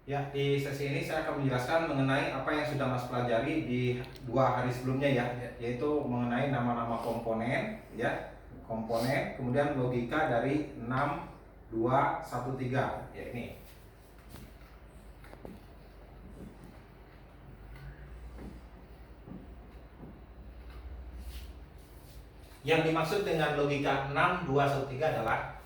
Ya, di sesi ini saya akan menjelaskan mengenai apa yang sudah Mas pelajari di 2 hari sebelumnya ya, yaitu mengenai nama-nama komponen ya, komponen, kemudian logika dari 6, 2, 1, 3 ya ini. Yang dimaksud dengan logika 6, 2, 1, 3 adalah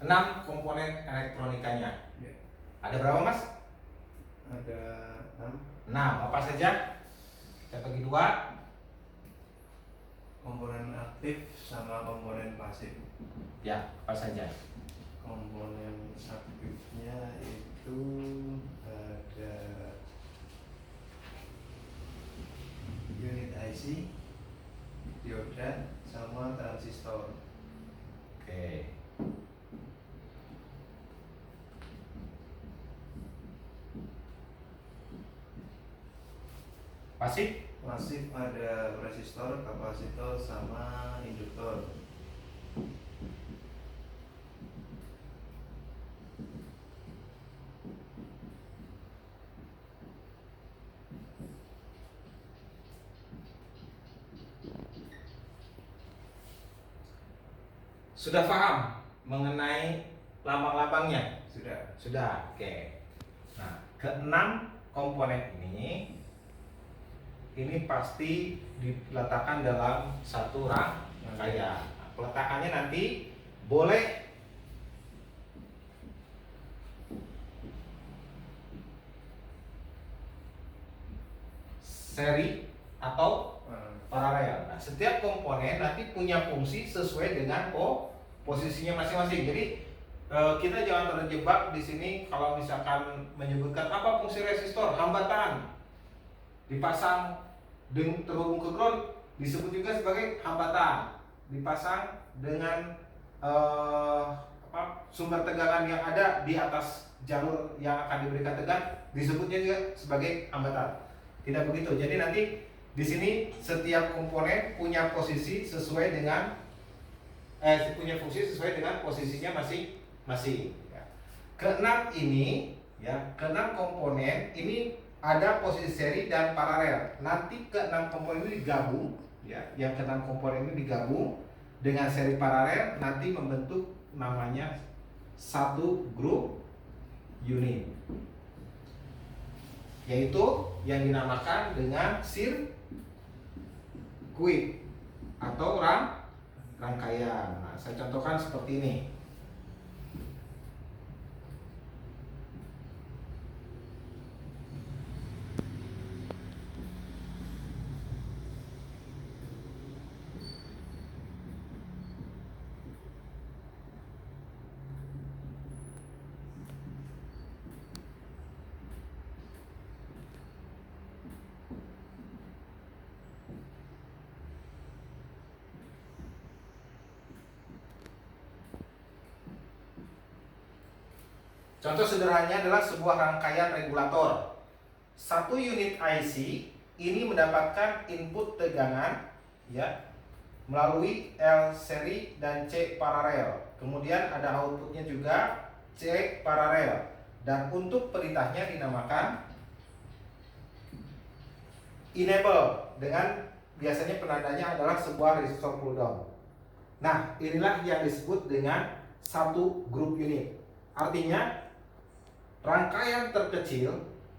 enam komponen elektronikanya. Ada berapa Mas? Ada 6 6, apa saja? Kita bagi 2. komponen aktif sama komponen pasif. Ya, apa saja? Komponen aktifnya itu ada unit IC, dioda, sama transistor. Oke. Pasif? Pasif ada resistor, kapasitor, sama induktor. Sudah paham mengenai lambang-lambangnya? Sudah. Sudah, oke. Nah, keenam komponen ini pasti diletakkan dalam satu rangkaian. Nah, peletakannya nanti boleh seri atau paralel. Nah, setiap komponen nanti punya fungsi sesuai dengan posisinya masing-masing. Jadi kita jangan terjebak di sini kalau misalkan menyebutkan apa fungsi resistor, hambatan. Dipasang terhubung ke ground disebut juga sebagai hambatan. Dipasang dengan sumber tegangan yang ada di atas jalur yang akan diberikan tegangan disebutnya juga sebagai hambatan. Tidak begitu. Jadi nanti di sini setiap komponen punya posisi sesuai dengan punya fungsi sesuai dengan posisinya masing-masing. Ya. Keenam ini, ya, keenam komponen ini ada posisi seri dan paralel. Nanti keenam komponen ini digabung, ya, yang keenam komponen ini digabung dengan seri paralel nanti membentuk namanya satu grup unit, yaitu yang dinamakan dengan sirkuit atau rangkaian. Nah, saya contohkan seperti ini. Contoh sederhananya adalah sebuah rangkaian regulator. Satu unit IC ini mendapatkan input tegangan, ya, melalui L seri dan C paralel. Kemudian ada outputnya juga C paralel. Dan untuk perintahnya dinamakan enable, dengan biasanya penandanya adalah sebuah resistor pull down. Nah, inilah yang disebut dengan satu grup unit. Artinya rangkaian terkecil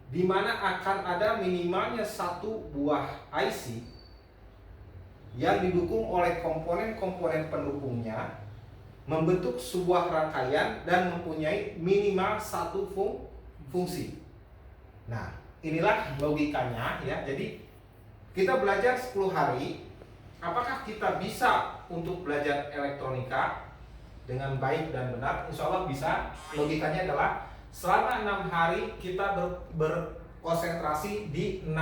di mana akan ada minimalnya satu buah IC yang didukung oleh komponen-komponen pendukungnya membentuk sebuah rangkaian dan mempunyai minimal satu fungsi. Nah, inilah logikanya, ya. Jadi kita belajar 10 hari. Apakah kita bisa untuk belajar elektronika dengan baik dan benar? Insya Allah bisa. Logikanya adalah selama 6 hari kita berkonsentrasi di 6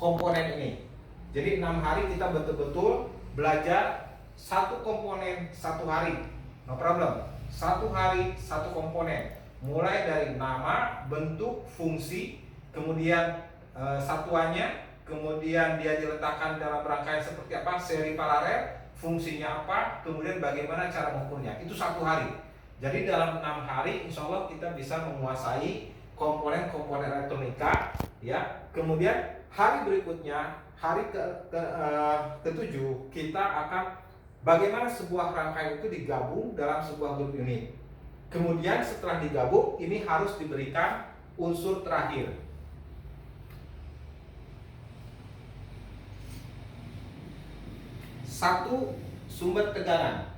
komponen ini. Jadi 6 hari kita betul-betul belajar satu komponen satu hari. No problem. Satu hari satu komponen. Mulai dari nama, bentuk, fungsi, kemudian satuannya, kemudian dia diletakkan dalam rangkaian seperti apa, seri paralel, fungsinya apa, kemudian bagaimana cara mengukurnya. Itu 1 hari. Jadi dalam 6 hari, insya Allah kita bisa menguasai komponen-komponen elektronika, ya. Kemudian hari berikutnya, hari ke-7, kita akan bagaimana sebuah rangkaian itu digabung dalam sebuah grup unit. Kemudian setelah digabung, ini harus diberikan unsur terakhir. Satu, sumber tegangan.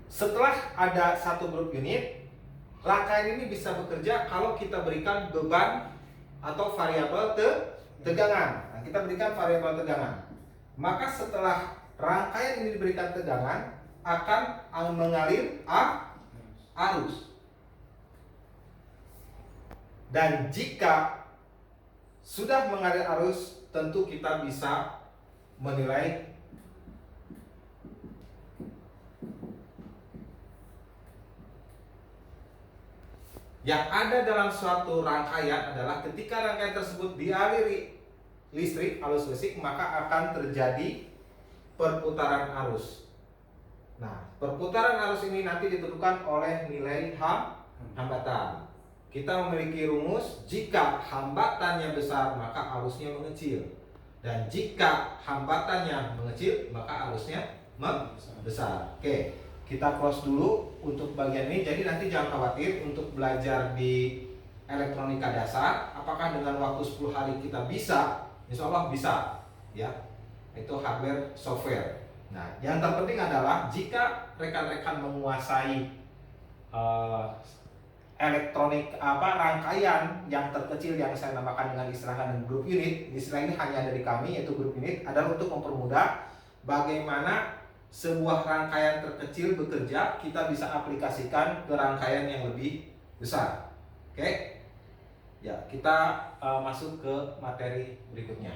Setelah ada satu grup unit, rangkaian ini bisa bekerja kalau kita berikan beban atau variabel tegangan. Nah, kita berikan variabel tegangan. Maka setelah rangkaian ini diberikan tegangan, akan mengalir arus. Dan jika sudah mengalir arus, tentu kita bisa menilai yang ada dalam suatu rangkaian adalah ketika rangkaian tersebut dialiri listrik, arus listrik, maka akan terjadi perputaran arus. Nah, perputaran arus ini nanti ditentukan oleh nilai hambatan. Kita memiliki rumus, jika hambatannya besar maka arusnya mengecil, dan jika hambatannya mengecil maka arusnya membesar. Oke. Kita close dulu untuk bagian ini. Jadi nanti jangan khawatir untuk belajar di elektronika dasar. Apakah dengan waktu 10 hari kita bisa? Insya Allah bisa, ya. Itu hardware, software. Nah, yang terpenting adalah jika rekan-rekan menguasai elektronik rangkaian yang terkecil yang saya namakan dengan istilahkan grup unit. Istilah ini hanya ada di kami, yaitu grup unit, adalah untuk mempermudah bagaimana sebuah rangkaian terkecil bekerja, kita bisa aplikasikan ke rangkaian yang lebih besar. Oke? Ya, kita masuk ke materi berikutnya.